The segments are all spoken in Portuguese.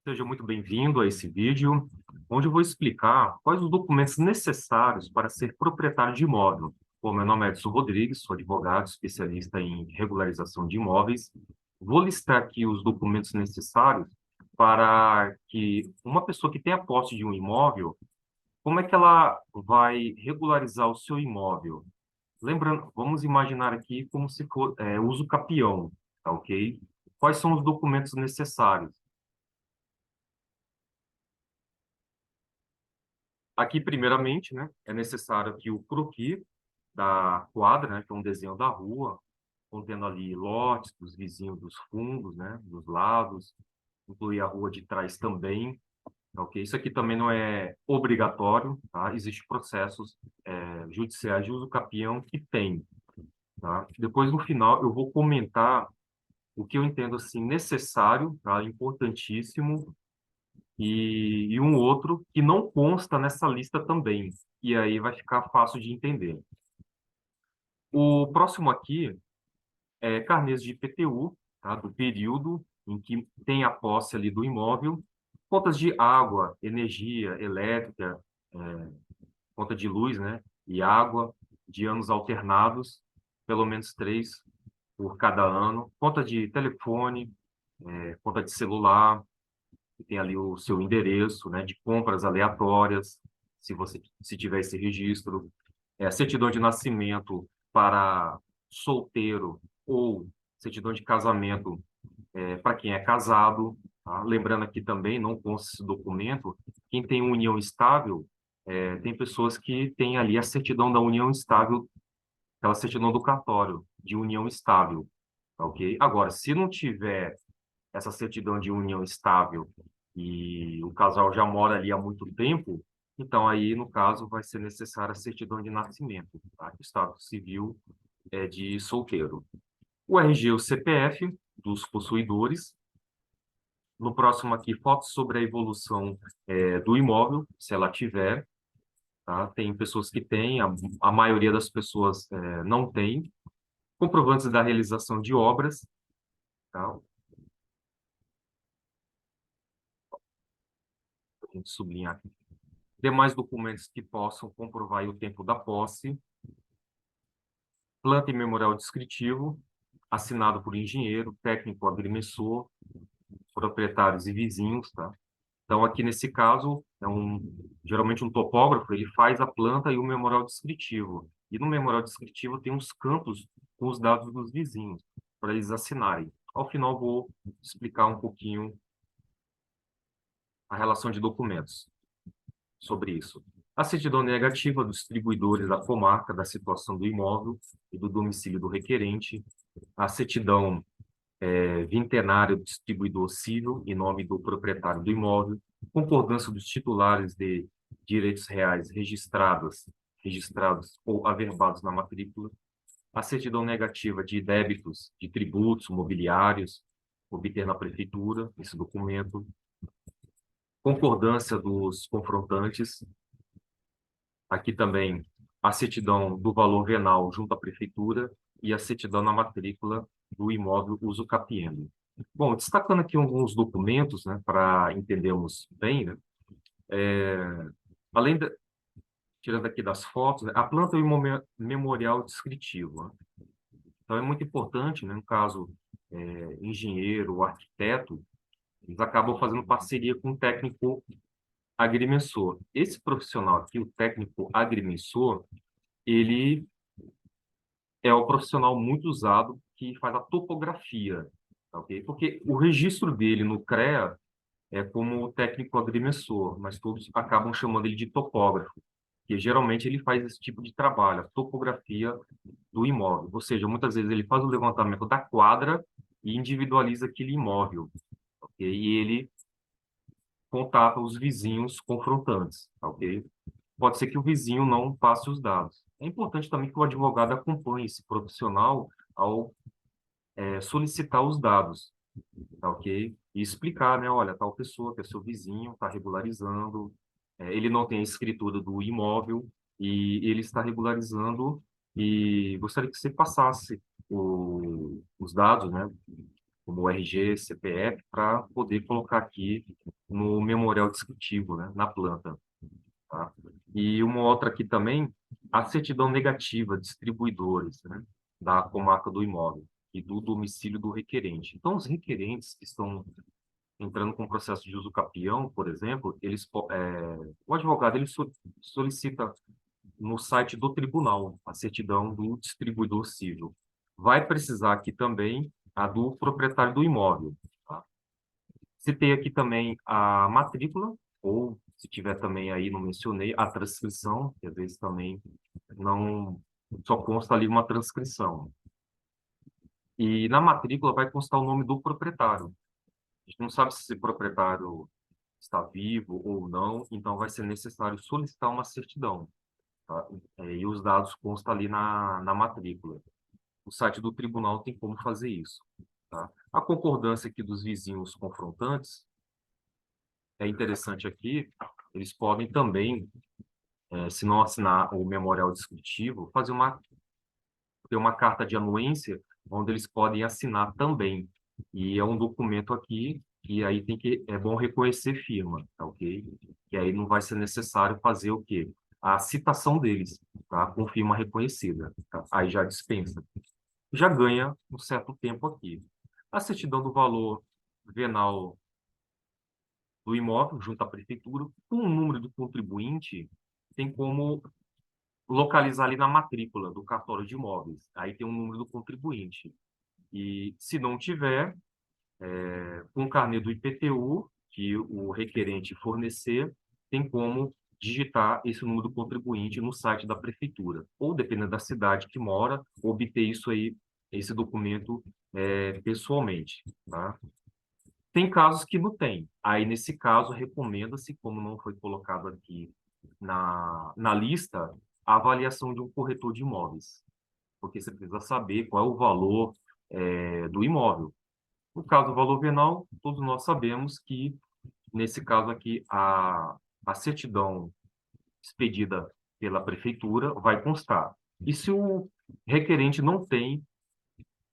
Seja muito bem-vindo a esse vídeo, onde eu vou explicar quais os documentos necessários para ser proprietário de imóvel. Bom, meu nome é Edson Rodrigues, sou advogado especialista em regularização de imóveis. Vou listar aqui os documentos necessários para que uma pessoa que tenha posse de um imóvel, como é que ela vai regularizar o seu imóvel? Lembrando, vamos imaginar aqui como se for uso capião, tá ok? Quais são os documentos necessários? Aqui, primeiramente, né, é necessário que o croquis da quadra, né, que é um desenho da rua, contendo ali lotes dos vizinhos dos fundos, né, dos lados, inclui a rua de trás também, tá ok? Isso aqui também não é obrigatório, tá? Existem processos judiciais de uso capião que tem, tá? Depois, no final, eu vou comentar o que eu entendo assim necessário, tá? Importantíssimo e um outro que não consta nessa lista também. E aí vai ficar fácil de entender. O próximo aqui é carnês de IPTU, tá? Do período em que tem a posse ali do imóvel, contas de água, energia elétrica, é, conta de luz, né? E água de anos alternados, pelo menos três por cada ano, conta de telefone, conta de celular, que tem ali o seu endereço, né, de compras aleatórias, se tiver esse registro, certidão de nascimento para solteiro ou certidão de casamento para quem é casado, tá? Lembrando aqui também, não consta esse documento, quem tem união estável, tem pessoas que têm ali a certidão da união estável, aquela certidão do cartório de união estável, tá ok? Agora, se não tiver essa certidão de união estável e o casal já mora ali há muito tempo, então aí, no caso, vai ser necessária a certidão de nascimento, tá? O estado civil é de solteiro. O RG, o CPF dos possuidores. No próximo aqui, fotos sobre a evolução do imóvel, se ela tiver, tá? Tem pessoas que têm, a maioria das pessoas não tem. Comprovantes da realização de obras, tá? A gente sublinhar aqui. Demais documentos que possam comprovar o tempo da posse, planta e memorial descritivo, assinado por engenheiro, técnico, agrimensor, proprietários e vizinhos, tá? Então, aqui nesse caso, geralmente um topógrafo, ele faz a planta e o memorial descritivo. E no memorial descritivo tem uns campos com os dados dos vizinhos, para eles assinarem. Ao final, vou explicar um pouquinho a relação de documentos sobre isso. A certidão negativa dos distribuidores da comarca, da situação do imóvel e do domicílio do requerente. A certidão vintenária do distribuidor civil em nome do proprietário do imóvel. Concordância dos titulares de direitos reais registrados ou averbados na matrícula. A certidão negativa de débitos de tributos mobiliários, obter na prefeitura esse documento. Concordância dos confrontantes. Aqui também a certidão do valor venal junto à prefeitura e a certidão na matrícula do imóvel uso capiendo. Bom, destacando aqui alguns documentos, né, para entendermos bem, né, é, além da, tirando aqui das fotos, né, a planta e o memorial descritivo, né? Então é muito importante, né, no caso, engenheiro, arquiteto, eles acabam fazendo parceria com o técnico agrimensor. Esse profissional aqui, o técnico agrimensor, ele é o profissional muito usado que faz a topografia, tá ok? Porque o registro dele no CREA é como técnico agrimensor, mas todos acabam chamando ele de topógrafo, que geralmente ele faz esse tipo de trabalho, a topografia do imóvel. Ou seja, muitas vezes ele faz o levantamento da quadra e individualiza aquele imóvel, ok? E ele contata os vizinhos confrontantes, tá ok? Pode ser que o vizinho não passe os dados. É importante também que o advogado acompanhe esse profissional ao solicitar os dados, tá ok? E explicar, né? Olha, tal pessoa que é seu vizinho, está regularizando, ele não tem a escritura do imóvel e ele está regularizando e gostaria que você passasse os dados, né? Como o RG, CPF, para poder colocar aqui no memorial descritivo, né, na planta. Tá? E uma outra aqui também, a certidão negativa, distribuidores, né, da comarca do imóvel e do domicílio do requerente. Então, os requerentes que estão entrando com processo de uso capião, por exemplo, o advogado ele solicita no site do tribunal a certidão do distribuidor civil. Vai precisar aqui também a do proprietário do imóvel. Tá? Citei aqui também a matrícula, ou se tiver também aí, não mencionei, a transcrição, que às vezes também não só consta ali uma transcrição. E na matrícula vai constar o nome do proprietário. A gente não sabe se esse proprietário está vivo ou não, então vai ser necessário solicitar uma certidão. Tá? E os dados constam ali na matrícula. O site do tribunal tem como fazer isso. Tá? A concordância aqui dos vizinhos confrontantes é interessante aqui, eles podem também, se não assinar o memorial descritivo, ter uma carta de anuência onde eles podem assinar também. E é um documento aqui e aí é bom reconhecer firma, tá ok? E aí não vai ser necessário fazer o quê? A citação deles, tá? Com firma reconhecida, tá? Aí já dispensa. Já ganha um certo tempo aqui. A certidão do valor venal do imóvel junto à prefeitura, com o número do contribuinte, tem como localizar ali na matrícula do cartório de imóveis. Aí tem o número do contribuinte. E se não tiver, com o carnê do IPTU, que o requerente fornecer, tem como digitar esse número do contribuinte no site da prefeitura. Ou, dependendo da cidade que mora, obter isso aí, esse documento pessoalmente. Tá? Tem casos que não tem. Aí, nesse caso, recomenda-se, como não foi colocado aqui na lista, a avaliação de um corretor de imóveis, porque você precisa saber qual é o valor do imóvel. No caso do valor venal, todos nós sabemos que, nesse caso aqui, a certidão expedida pela prefeitura vai constar. E se o requerente não tem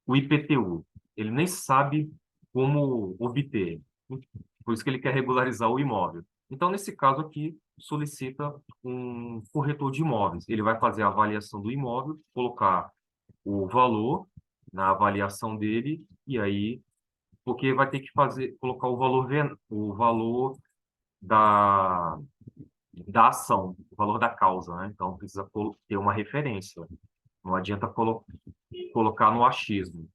o IPTU, ele nem sabe como obter, por isso que ele quer regularizar o imóvel. Então, nesse caso aqui, solicita um corretor de imóveis. Ele vai fazer a avaliação do imóvel, colocar o valor na avaliação dele, e aí porque vai ter que colocar o valor da, da ação, o valor da causa, né? Então precisa ter uma referência. Não adianta colocar no achismo.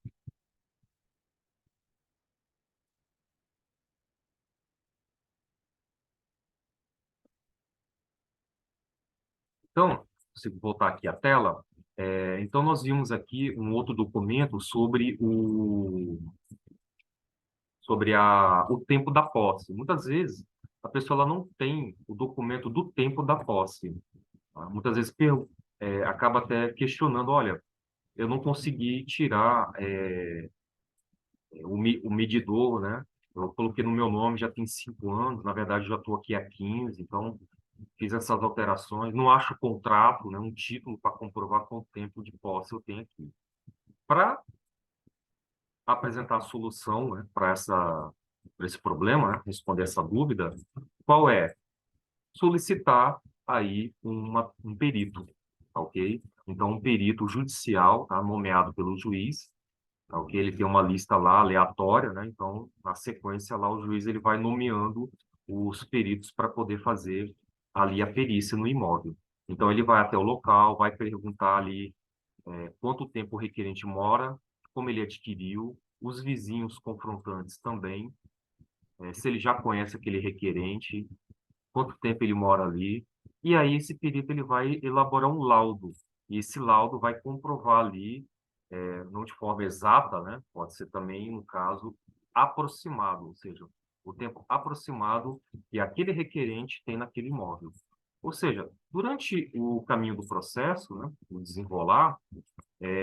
Então, se voltar aqui à tela, então nós vimos aqui um outro documento sobre o tempo da posse. Muitas vezes a pessoa ela não tem o documento do tempo da posse. Tá? Muitas vezes acaba até questionando, olha, eu não consegui tirar o medidor, né? Eu coloquei no meu nome já tem 5 anos, na verdade já estou aqui há 15, então fiz essas alterações. Não acho contrato, né? Um título para comprovar quanto tempo de posse eu tenho aqui. Para apresentar a solução, né, para esse problema, né? Responder essa dúvida, qual é? Solicitar aí um perito, tá ok? Então, um perito judicial, tá, nomeado pelo juiz, tá, ok? Ele tem uma lista lá aleatória, né? Então, na sequência lá, o juiz ele vai nomeando os peritos para poder fazer ali a perícia no imóvel. Então, ele vai até o local, vai perguntar ali quanto tempo o requerente mora, como ele adquiriu, os vizinhos confrontantes também, se ele já conhece aquele requerente, quanto tempo ele mora ali, e aí esse perito ele vai elaborar um laudo, e esse laudo vai comprovar ali, não de forma exata, né? Pode ser também, no caso, aproximado, ou seja, o tempo aproximado que aquele requerente tem naquele imóvel. Ou seja, durante o caminho do processo, né, o desenrolar,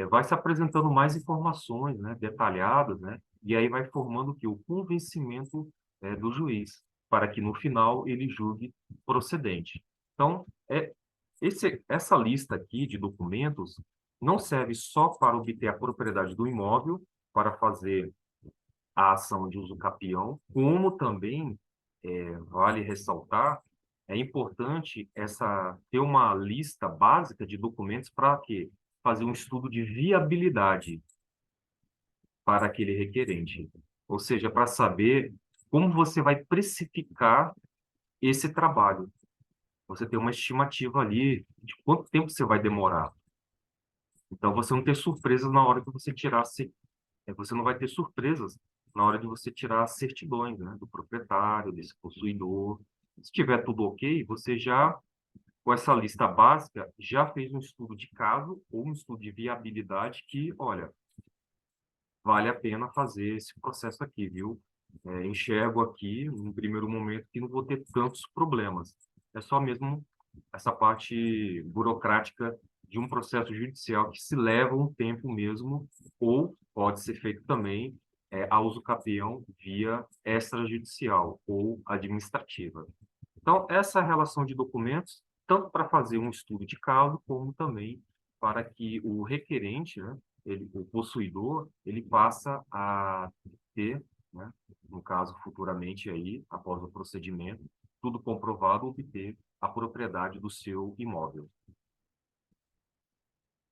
vai se apresentando mais informações, né, detalhadas, né, e aí vai formando que o convencimento do juiz, para que no final ele julgue procedente. Então, essa lista aqui de documentos não serve só para obter a propriedade do imóvel, para fazer a ação de uso capião, como também vale ressaltar, é importante ter uma lista básica de documentos para quê? Fazer um estudo de viabilidade para aquele requerente. Ou seja, para saber como você vai precificar esse trabalho. Você tem uma estimativa ali de quanto tempo você vai demorar. Então, você não ter surpresas na hora que você você não vai ter surpresas na hora de você tirar as certidões, né, do proprietário, desse possuidor. Se tiver tudo ok, você já, com essa lista básica, já fez um estudo de caso ou um estudo de viabilidade que, olha, vale a pena fazer esse processo aqui, viu? Enxergo aqui, no primeiro momento, que não vou ter tantos problemas. É só mesmo essa parte burocrática de um processo judicial que se leva um tempo mesmo, ou pode ser feito também a uso capião via extrajudicial ou administrativa. Então, essa relação de documentos, tanto para fazer um estudo de caso, como também para que o requerente, né, o possuidor, ele passa a ter, né, no caso futuramente aí, após o procedimento, tudo comprovado, obter a propriedade do seu imóvel.